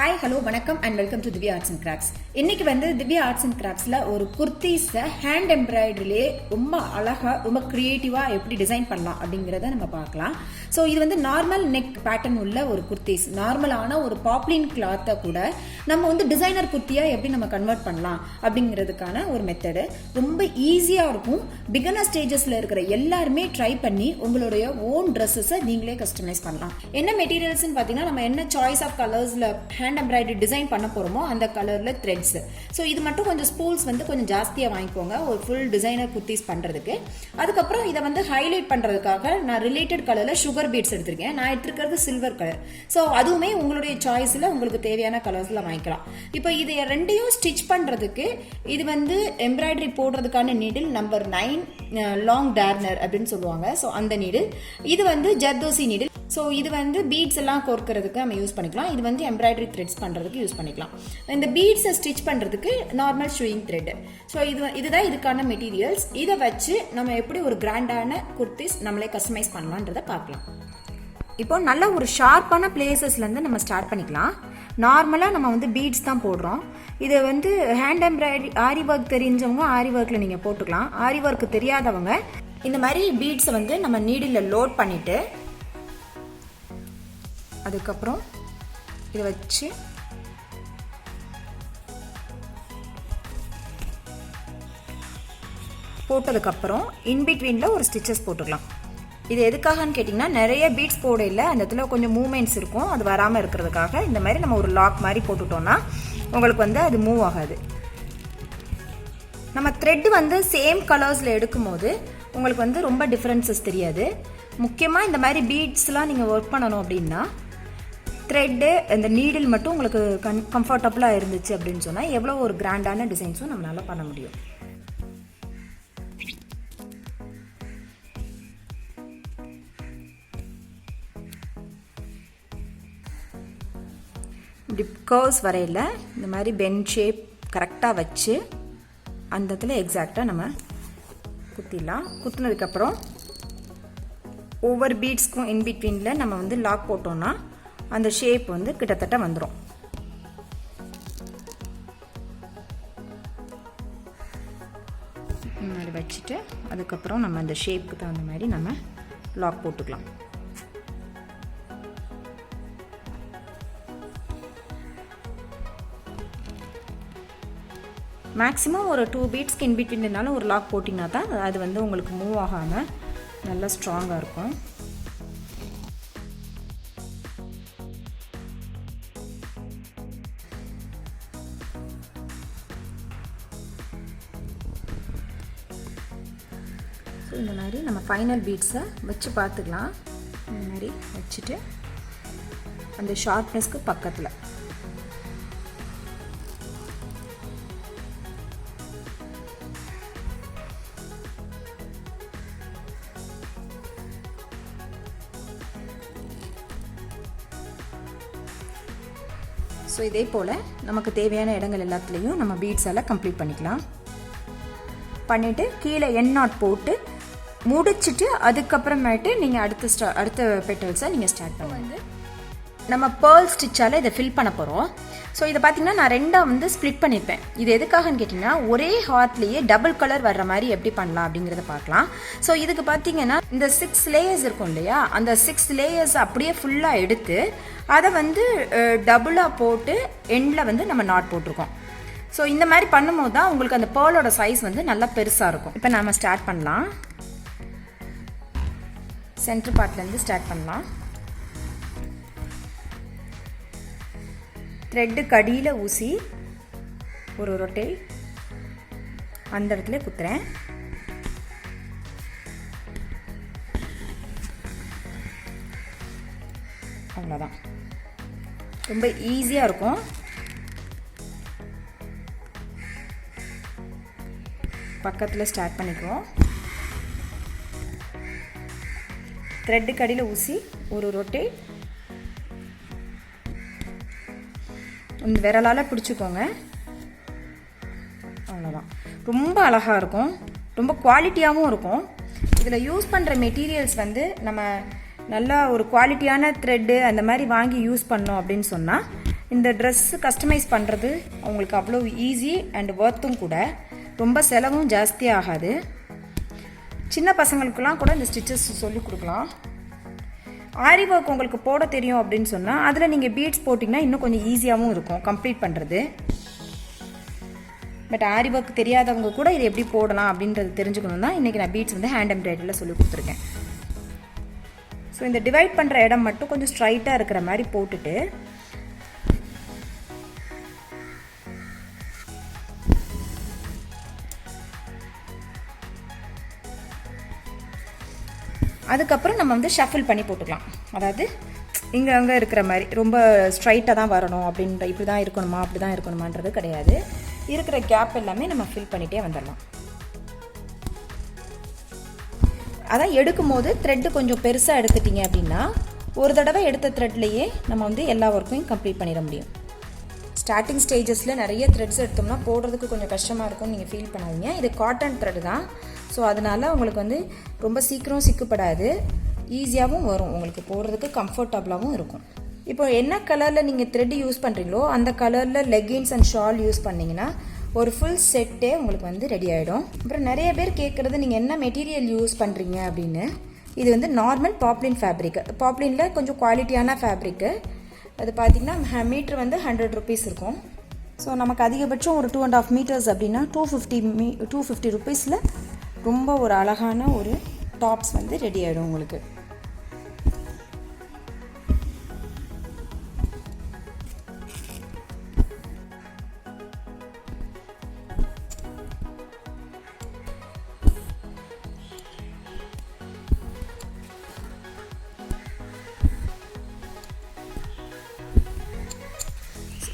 Hi, hello, vanakkam and welcome to Dhivya Arts and Crafts. இன்னைக்கு வந்து Dhivya Arts and Craftsல ஒரு குர்தீஸை hand எம்ப்ராய்டரியிலே ரொம்ப அழகா ரொம்ப கிரியேட்டிவா எப்படி டிசைன் பண்ணலாம் அப்படிங்கறத நம்ம பார்க்கலாம். ஸோ இது வந்து நார்மல் நெக் பேட்டர்ன் உள்ள ஒரு குர்தீஸ், நார்மலான ஒரு பாப்லின் கிளாத்தை கூட நம்ம வந்து டிசைனர் குர்த்தியா எப்படி நம்ம கன்வெர்ட் பண்ணலாம் அப்படிங்கிறதுக்கான ஒரு மெத்தடு. ரொம்ப ஈஸியா இருக்கும். பிகினர் ஸ்டேஜஸ்ல இருக்கிற எல்லாருமே ட்ரை பண்ணி உங்களுடைய ஓன் ட்ரெஸ்ஸஸை நீங்களே கஸ்டமைஸ் பண்ணலாம். என்ன மெட்டீரியல்ஸ்ன்னு பார்த்தீங்கன்னா நம்ம என்ன சாய்ஸ் ஆஃப் கலர்ஸ்ல ஹேண்ட் எம்ப்ராய்டரி டிசைன் பண்ண போறோமோ அந்த கலர்ல த்ரெட்ஸ். ஸோ இது மட்டும் கொஞ்சம் ஸ்பூல்ஸ் வந்து கொஞ்சம் ஜாஸ்தியாக வாங்கிக்கோங்க ஒரு ஃபுல் டிசைனர் குர்த்திஸ் பண்றதுக்கு. அதுக்கப்புறம் இதை வந்து ஹைலைட் பண்றதுக்காக நான் ரிலேட்டட் கலர்ல சுகர் பீட்ஸ் எடுத்திருக்கேன். நான் எடுத்துக்கிறது சில்வர் கலர். ஸோ அதுவுமே உங்களுடைய சாய்ஸ்ல உங்களுக்கு தேவையான கலர்ஸ்ல வாங்கிக்கலாம். இப்போ இது ரெண்டையும் ஸ்டிச் பண்றதுக்கு இது வந்து எம்ப்ராய்டரி போடுறதுக்கான நீடில் நம்பர் 9 லாங் டேர்னர் அப்படின்னு சொல்லுவாங்க. ஸோ அந்த நீடில் இது வந்து ஜர்தோசி நீடில். ஸோ இது வந்து பீட்ஸ் எல்லாம் கோர்க்கறதுக்கு நம்ம யூஸ் பண்ணிக்கலாம். இது வந்து எம்ப்ராய்டரி த்ரெட்ஸ் பண்ணுறதுக்கு யூஸ் பண்ணிக்கலாம். இந்த பீட்ஸை ஸ்டிச் பண்ணுறதுக்கு நார்மல் ஷூயிங் த்ரெட். ஸோ இதுதான் இதுக்கான மெட்டீரியல்ஸ். இதை வச்சு நம்ம எப்படி ஒரு கிராண்டான குர்த்திஸ் நம்மளே கஸ்டமைஸ் பண்ணலான்றதை பார்க்கலாம். இப்போ நல்ல ஒரு ஷார்ப்பான பிளேசஸ்லேருந்து நம்ம ஸ்டார்ட் பண்ணிக்கலாம். நார்மலாக நம்ம வந்து பீட்ஸ் தான் போடுறோம். இதை வந்து ஹேண்ட் எம்ப்ராய்டரி ஆரி ஒர்க் தெரிஞ்சவங்க ஆரி ஒர்க்கில் நீங்கள் போட்டுக்கலாம். ஆரி ஒர்க் தெரியாதவங்க இந்த மாதிரி பீட்ஸை வந்து நம்ம நீடில் லோட் பண்ணிவிட்டு அதுக்கப்புறம் இதை வச்சு போட்டதுக்கப்புறம் இன்பிட்வீனில் ஒரு ஸ்டிச்சஸ் போட்டுக்கலாம். இது எதுக்காகன்னு கேட்டிங்கன்னா நிறைய பீட்ஸ் போடையில் அந்த இடத்துல கொஞ்சம் மூமெண்ட்ஸ் இருக்கும். அது வராமல் இருக்கிறதுக்காக இந்த மாதிரி நம்ம ஒரு லாக் மாதிரி போட்டுட்டோம்னா உங்களுக்கு வந்து அது மூவ் ஆகாது. நம்ம த்ரெட் வந்து சேம் கலர்ஸில் எடுக்கும் போது உங்களுக்கு வந்து ரொம்ப டிஃப்ரென்சஸ் தெரியாது. முக்கியமாக இந்த மாதிரி பீட்ஸ்லாம் நீங்கள் ஒர்க் பண்ணணும் அப்படின்னா த்ரெட்டு இந்த நீடில் மட்டும் உங்களுக்கு கம்ஃபர்டபுளாக இருந்துச்சு அப்படின்னு சொன்னால் எவ்வளோ ஒரு கிராண்டான டிசைன்ஸும் நம்மளால் பண்ண முடியும். இப்படி கர்வ்ஸ் வரையில் இந்த மாதிரி பென் ஷேப் கரெக்டாக வச்சு அந்த இடத்துல எக்ஸாக்டாக நம்ம குத்திடலாம். குத்துனதுக்கப்புறம் ஒவ்வொரு பீட்ஸ்க்கும் இன்பிட்வீனில் நம்ம வந்து லாக் போட்டோம்னா அந்த ஷேப் வந்து கிட்டத்தட்ட வந்துடும். முன்னாடி வச்சுட்டு அதுக்கப்புறம் நம்ம அந்த ஷேப்புக்கு தகுந்த மாதிரி நம்ம லாக் போட்டுக்கலாம். மேக்ஸிமம் ஒரு 2 பீட்ஸ்க்கு இன்பிட்வீன்னாலும் ஒரு லாக் போட்டிங்கன்னா தான் அது வந்து உங்களுக்கு மூவ் ஆகாமல் நல்லா ஸ்ட்ராங்காக இருக்கும். இந்த மாதிரி நம்ம ஃபைனல் பீட்ஸை வச்சு பார்த்துக்கலாம். இந்த மாதிரி வச்சுட்டு அந்த ஷார்ப்னஸ்க்கு பக்கத்தில் ஸோ இதே போல் நமக்கு தேவையான இடங்கள் எல்லாத்துலேயும் நம்ம பீட்ஸால் கம்ப்ளீட் பண்ணிக்கலாம். பண்ணிவிட்டு கீழே என் நாட் போட்டு முடிச்சுட்டு அதுக்கப்புறமேட்டு நீங்கள் அடுத்த பெட்டல்ஸை நீங்கள் ஸ்டார்ட் பண்ணுங்க. நம்ம பேர்ல் ஸ்டிச்சால் இதை ஃபில் பண்ண போகிறோம். ஸோ இதை பார்த்தீங்கன்னா நான் ரெண்டாக வந்து ஸ்ப்ளிட் பண்ணியிருப்பேன். இது எதுக்காகன்னு கேட்டிங்கன்னா ஒரே ஹார்ட்லேயே டபுள் கலர் வர்ற மாதிரி எப்படி பண்ணலாம் அப்படிங்கிறத பார்க்கலாம். ஸோ இதுக்கு பார்த்தீங்கன்னா இந்த 6 லேயர்ஸ் இருக்கும் இல்லையா, அந்த 6 லேயர்ஸ் அப்படியே ஃபுல்லாக எடுத்து அதை வந்து டபுளாக போட்டு எண்டில் வந்து நம்ம நாட் போட்டிருக்கோம். ஸோ இந்த மாதிரி பண்ணும்போது தான் உங்களுக்கு அந்த பேர்லோட சைஸ் வந்து நல்லா பெருசாக இருக்கும். இப்போ நம்ம ஸ்டார்ட் பண்ணலாம். சென்டர் பார்ட்லேருந்து ஸ்டார்ட் பண்ணலாம். த்ரெட்டுக்கு அடியில் ஊசி ஒரு ரொட்டேட் அந்த இடத்துல குத்துறேன். அவ்வளோதான். ரொம்ப ஈஸியாக இருக்கும். பக்கத்தில் ஸ்டார்ட் பண்ணிக்குவோம். த்ரெட்டுக்கு அடியில் ஊசி ஒரு ரொட்டேட் இந்த விரலால் பிடிச்சிக்கோங்க. அவ்வளோதான். ரொம்ப அழகாக இருக்கும், ரொம்ப குவாலிட்டியாகவும் இருக்கும். இதில் யூஸ் பண்ணுற மெட்டீரியல்ஸ் வந்து நம்ம நல்லா ஒரு குவாலிட்டியான த்ரெட்டு அந்த மாதிரி வாங்கி யூஸ் பண்ணோம் அப்படின்னு சொன்னால் இந்த ட்ரெஸ் கஸ்டமைஸ் பண்ணுறது உங்களுக்கு அவ்வளோ ஈஸி அண்ட் ஒர்த்தும் கூட, ரொம்ப செலவும் ஜாஸ்தி ஆகாது. சின்ன பசங்களுக்கெல்லாம் கூட இந்த ஸ்டிச்சஸ் சொல்லிக் கொடுக்கலாம். ஆரி ஒர்க் உங்களுக்கு போட தெரியும் அப்படின்னு சொன்னால் அதில் நீங்கள் பீட்ஸ் போட்டிங்கன்னா இன்னும் கொஞ்சம் ஈஸியாகவும் இருக்கும் கம்ப்ளீட் பண்ணுறது. பட் ஆரி ஒர்க் தெரியாதவங்க கூட இது எப்படி போடலாம் அப்படின்றது தெரிஞ்சுக்கணும் தான் இன்றைக்கி நான் பீட்ஸ் வந்து ஹேண்ட் எம்ப்ராய்டரியில் சொல்லி கொடுத்துருக்கேன். ஸோ இந்த டிவைட் பண்ணுற இடம் மட்டும் கொஞ்சம் ஸ்ட்ரைட்டாக இருக்கிற மாதிரி போட்டுட்டு அதுக்கப்புறம் நம்ம வந்து ஷஃபில் பண்ணி போட்டுக்கலாம். அதாவது இங்கே அங்கே இருக்கிற மாதிரி ரொம்ப ஸ்ட்ரைட்டாக தான் வரணும் அப்படின்ற, இப்படி தான் இருக்கணுமா அப்படி தான் இருக்கணுமான்றது கிடையாது. இருக்கிற கேப் எல்லாமே நம்ம ஃபில் பண்ணிகிட்டே வந்துடலாம். அதான் எடுக்கும் போது த்ரெட்டு கொஞ்சம் பெருசாக எடுத்துட்டிங்க அப்படின்னா ஒரு தடவை எடுத்த த்ரெட்லேயே நம்ம வந்து எல்லா ஒர்க்கையும் கம்ப்ளீட் பண்ணிட முடியும். ஸ்டார்டிங் ஸ்டேஜஸில் நிறைய த்ரெட்ஸ் எடுத்தோம்னா போடுறதுக்கு கொஞ்சம் கஷ்டமாக இருக்கும்னு நீங்கள் ஃபீல் பண்ணாதீங்க. இது காட்டன் த்ரெட் தான். ஸோ அதனால் உங்களுக்கு வந்து ரொம்ப சீக்கிரம் சிக்கப்படாது, ஈஸியாகவும் வரும், உங்களுக்கு போடுறதுக்கு கம்ஃபர்டபுளாகவும் இருக்கும். இப்போ என்ன கலரில் நீங்கள் த்ரெட் யூஸ் பண்ணுறீங்களோ அந்த கலரில் லெகின்ஸ் அண்ட் ஷால் யூஸ் பண்ணிங்கன்னா ஒரு ஃபுல் செட்டே உங்களுக்கு வந்து ரெடி ஆகிடும். அப்புறம் நிறைய பேர் கேட்குறது நீங்கள் என்ன மெட்டீரியல் யூஸ் பண்ணுறீங்க அப்படின்னு. இது வந்து நார்மல் பாப்லின் ஃபேப்ரிக். பாப்லினில் கொஞ்சம் குவாலிட்டியான ஃபேப்ரிக்கு. அது பார்த்திங்கன்னா மீட்ரு வந்து 100 rupees இருக்கும். ஸோ நமக்கு அதிகபட்சம் ஒரு 2.5 meters அப்படின்னா 250 rupeesல ரொம்ப ஒரு அழகான ஒரு டாப்ஸ் வந்து ரெடி ஆகிடும் உங்களுக்கு.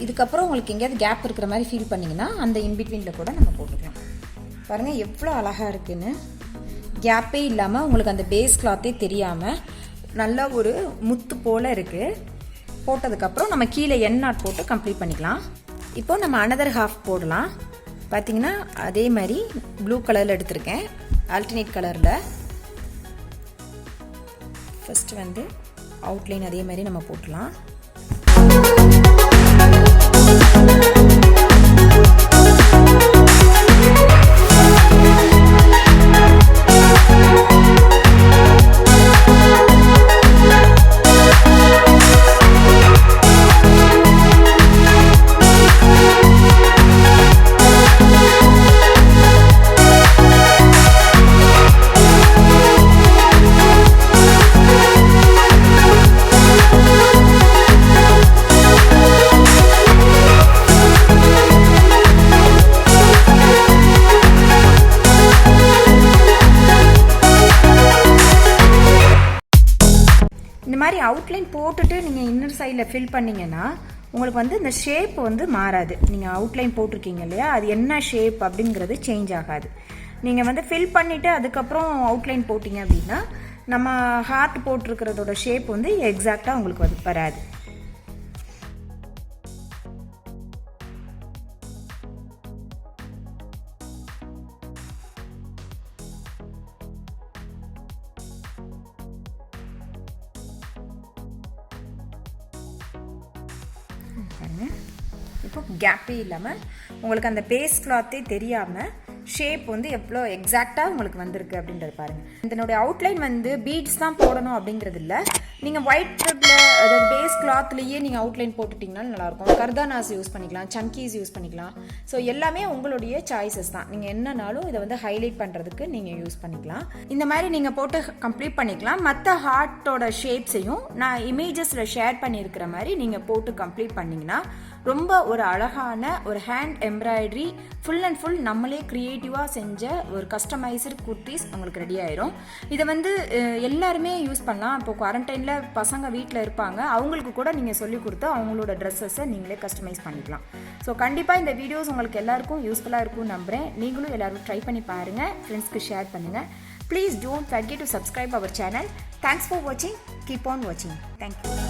இதுக்கப்புறம் உங்களுக்கு எங்கேயாவது கேப் இருக்கிற மாதிரி ஃபீல் பண்ணிங்கன்னா அந்த இன்பிட்வீனில் கூட நம்ம போட்டுக்கலாம். பாருங்கள் எவ்வளோ அழகாக இருக்குன்னு. கேப்பே இல்லாமல் உங்களுக்கு அந்த பேஸ் கிளாத்தே தெரியாமல் நல்ல ஒரு முத்து போல் இருக்குது. போட்டதுக்கப்புறம் நம்ம கீழே என் நாட் போட்டு கம்ப்ளீட் பண்ணிக்கலாம். இப்போது நம்ம அனதர் ஹாஃப் போடலாம். பார்த்திங்கன்னா அதே மாதிரி ப்ளூ கலரில் எடுத்திருக்கேன், ஆல்டர்னேட் கலரில். ஃபஸ்ட்டு வந்து அவுட்லைன் அதே மாதிரி நம்ம போட்டலாம். இந்த மாதிரி அவுட்லைன் போட்டுட்டு நீங்கள் இன்னர் சைடில் ஃபில் பண்ணிங்கன்னா உங்களுக்கு வந்து இந்த ஷேப் வந்து மாறாது. நீங்கள் அவுட்லைன் போட்டிருக்கீங்க இல்லையா, அது என்ன ஷேப் அப்படிங்கிறது சேஞ்ச் ஆகாது. நீங்கள் வந்து ஃபில் பண்ணிவிட்டு அதுக்கப்புறம் அவுட்லைன் போட்டிங்க அப்படின்னா நம்ம ஹார்ட் போட்டிருக்கிறதோட ஷேப் வந்து எக்ஸாக்டாக உங்களுக்கு வந்து வராது. இப்போ கேப்பே இல்லாமல் உங்களுக்கு அந்த பேஸ் கிளாத்தே தெரியாமல் ஷேப் வந்து எவ்வளோ எக்ஸாக்டாக உங்களுக்கு வந்திருக்கு அப்படின்றது பாருங்கள். இதனுடைய அவுட்லைன் வந்து பீட்ஸ் தான் போடணும் அப்படிங்கிறது இல்லை. நீங்கள் ஒயிட் த்ரெட்டில் அதாவது பேஸ் கிளாத்லேயே நீங்கள் அவுட்லைன் போட்டுட்டிங்கன்னா நல்லாயிருக்கும். கர்தானாஸ் யூஸ் பண்ணிக்கலாம், சங்கீஸ் யூஸ் பண்ணிக்கலாம். ஸோ எல்லாமே உங்களுடைய சாய்ஸஸ் தான். நீங்கள் என்னன்னாலும் இதை வந்து ஹைலைட் பண்ணுறதுக்கு நீங்கள் யூஸ் பண்ணிக்கலாம். இந்த மாதிரி நீங்கள் போட்டு கம்ப்ளீட் பண்ணிக்கலாம். மற்ற ஹார்ட்டோட ஷேப்ஸையும் நான் இமேஜஸில் ஷேர் பண்ணியிருக்கிற மாதிரி நீங்கள் போட்டு கம்ப்ளீட் பண்ணிங்கன்னா ரொம்ப ஒரு அழகான ஒரு hand embroidery full and full நம்மளே க்ரியேட்டிவாக செஞ்ச ஒரு கஸ்டமைஸ்டு குர்த்திஸ் உங்களுக்கு ரெடி ஆயிரும். இதை வந்து எல்லாருமே யூஸ் பண்ணலாம். இப்போ குவாரண்டைனில் பசங்க வீட்டில் இருப்பாங்க, அவங்களுக்கு கூட நீங்கள் சொல்லிக் கொடுத்து அவங்களோட ட்ரெஸ்ஸஸை நீங்களே கஸ்டமைஸ் பண்ணிக்கலாம். ஸோ கண்டிப்பாக இந்த வீடியோஸ் உங்களுக்கு எல்லாருக்கும் யூஸ்ஃபுல்லாக இருக்கும்னு நம்புகிறேன். நீங்களும் எல்லோரும் ட்ரை பண்ணி பாருங்கள், ஃப்ரெண்ட்ஸ்க்கு ஷேர் பண்ணுங்கள். Please don't forget to subscribe our channel. Thanks for watching. Keep on watching. Thank you.